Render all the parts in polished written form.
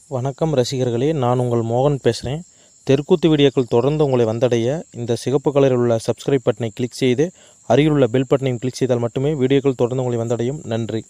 வணக்கம் ரசிகர்களே, நான் உங்கள் மோகன் பேசுகிறேன். தெருக்கூத்து வீடியோக்கள் தொடர்ந்து உங்களை வந்தடைய இந்த சிகப்பு கலரில் உள்ள சப்ஸ்கிரைப் பட்டனை கிளிக் செய்து அருகில் உள்ள பெல் பட்டனையும் கிளிக் செய்தால் மட்டுமே வீடியோக்கள் தொடர்ந்து உங்களை வந்தடையும். நன்றி.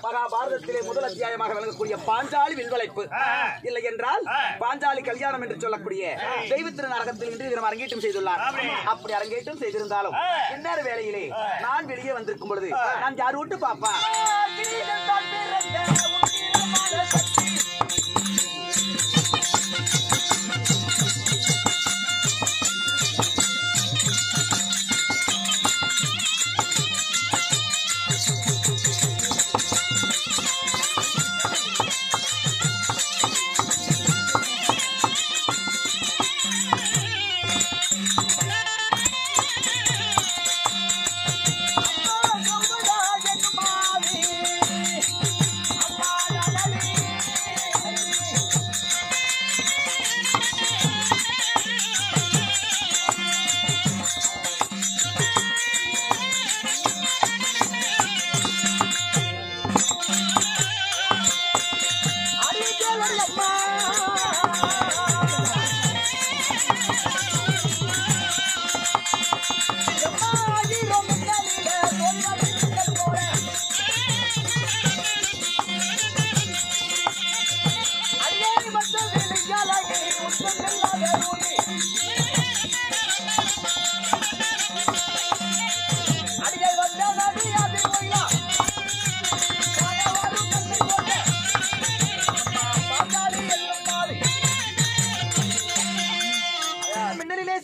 மகாபாரதத்திலே முதல் அத்தியாயமாக விளங்கக்கூடிய பாஞ்சாலி வில்வளைப்பு இல்லை என்றால் பாஞ்சாலி கல்யாணம் என்று சொல்லக்கூடிய தெய்வ திருநாடகத்தில் இன்று தினம் அரங்கேற்றம் செய்துள்ளார். அப்படி அரங்கேற்றம் செய்திருந்தாலும் இன்னொரு வேளையிலே நான் வெளியே வந்திருக்கும் பொழுது நான் யார் விட்டு பாப்பா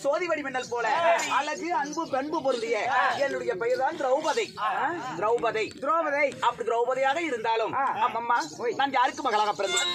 சோதிவடி மின்னல் போல அழகு அன்பு பண்பு பொருந்திய என்னுடைய பெயர் தான் திரௌபதி. திரௌபதி திரௌபதி அப்படி திரௌபதியாக இருந்தாலும் அம்மம்மா நான் யாருக்கு மகளாக பிறந்தேன்?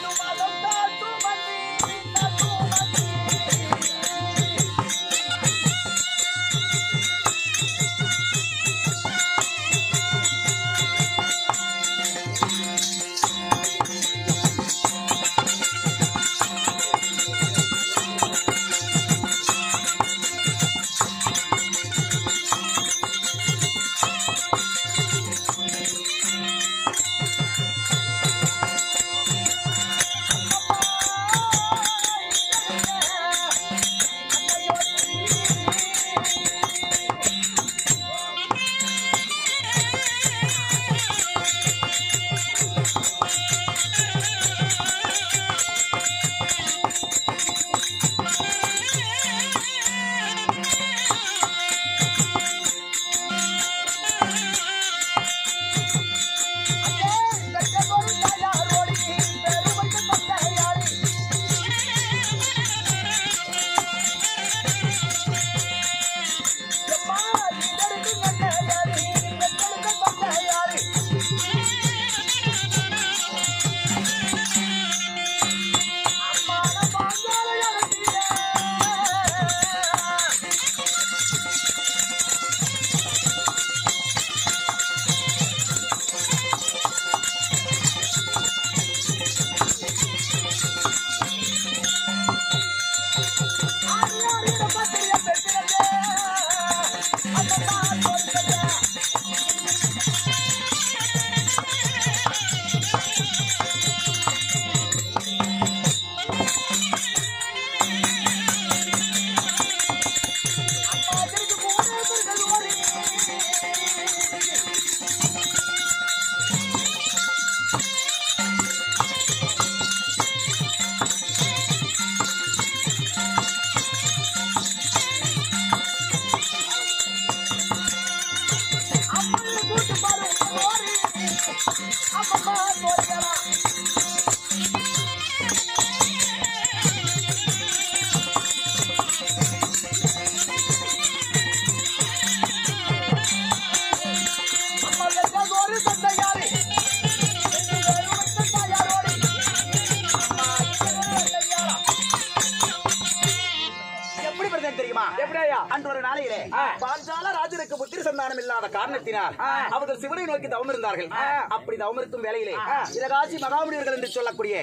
அன்றொரு நாளையிலே பாஞ்சால ராஜனுக்கு புத்திர சந்தானம் இல்லாத காரணத்தினால் அவர்கள் சிவனை நோக்கி தவம் இருந்தார்கள். அப்படி தவம் இருக்கும் வேளையிலே சிவகாசி மகாமுனிவர்கள் என்று சொல்லக்கூடிய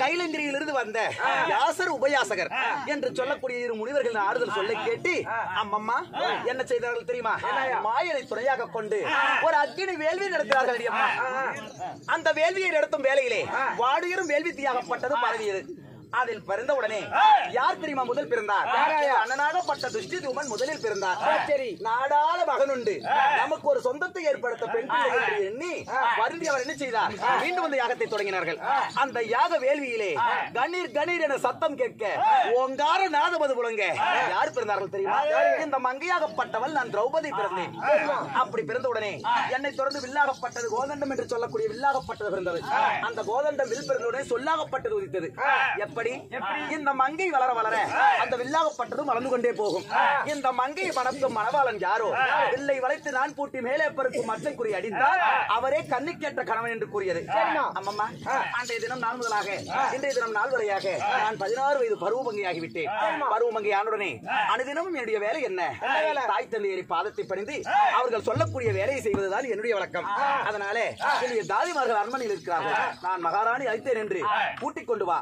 கைலங்கிரியிலிருந்து வந்த யாசர் உபயாசகர் என்று சொல்லக்கூடிய இரு முனிவர்கள் ஆறுதல் சொல்ல கேட்டு அம்மம்மா என்ன செய்தார்கள் தெரியுமா? மாயனை துணையாக கொண்டு ஒரு அக்னி வேள்வி நடத்தினார்கள். அந்த வேள்வியை நடத்தும் வேளையிலே வாடுயரும் வேள்வி தீயாகப்பட்டது பரவியது. அதில் பிறந்தவுடனே யார் தெரியுமா முதல் பிறந்தார்? அண்ணனாகப்பட்ட துஷ்டிதுமன் முதலில் பிறந்தார். சரி, நாடாள மகனுண்டு, நமக்கு ஒரு சொந்தத்தை ஏற்படுத்த பெண் பிள்ளை என்று எண்ணி வருந்தி அவர் என்ன செய்தார்? மீண்டும் அந்த யாகத்தை தொடங்கினார்கள். அந்த யாக வேள்வியிலே கணீர் கணீர் என சத்தம் கேட்க ஓங்கார நாதமது புலங்க யார் பிறந்தார்கள் தெரியுமா? இந்த மங்கையாகப்பட்டவள் நான் திரௌபதி பிறந்தேன். அப்படி பிறந்தவுடனே என்னை தொடர்ந்து வில்லாகப்பட்டது கோதண்டம் என்று சொல்லக்கூடிய வில்லாகப்பட்டது பிறந்தது. அந்த கோதண்டம் வில் பிறந்தவுடனே சொல்லாகப்பட்டது உதித்தது. எப்படி? இந்த மங்கை வளர வளர அந்த வில்லாகப்பட்டதும் வளர்ந்து கொண்டே போகும். இந்த மங்கையை மணக்கும் மணவாளன் யாரோ வில்லை வளைத்து நான் பூட்டி மேலே பருக்கும் மற்ற குறி அடித்தால் அவரே கண்ணுக்கேற்ற கணவன் என்று கூறியது. அம்மம்மா, அன்றைய தினம் நாள் முதலாக இன்றைய தினம் நாள் வரையாக நான் 16 வயது பருவமங்கையாகிவிட்டேன். பருவமங்கை ஆனுடனே அனுதினமும் என்னுடைய வேலை என்ன? தாய் தந்தையரை பாதத்தை பணிந்து அவர்கள் சொல்லக்கூடிய வேலையை செய்வதுதான் என்னுடைய வழக்கம். அதனாலே என்னுடைய தாதிமார்கள் அரண்மனையில் இருக்கிறார்கள். நான் மகாராணி அழைத்தேன் என்று கூட்டிக் கொண்டு வா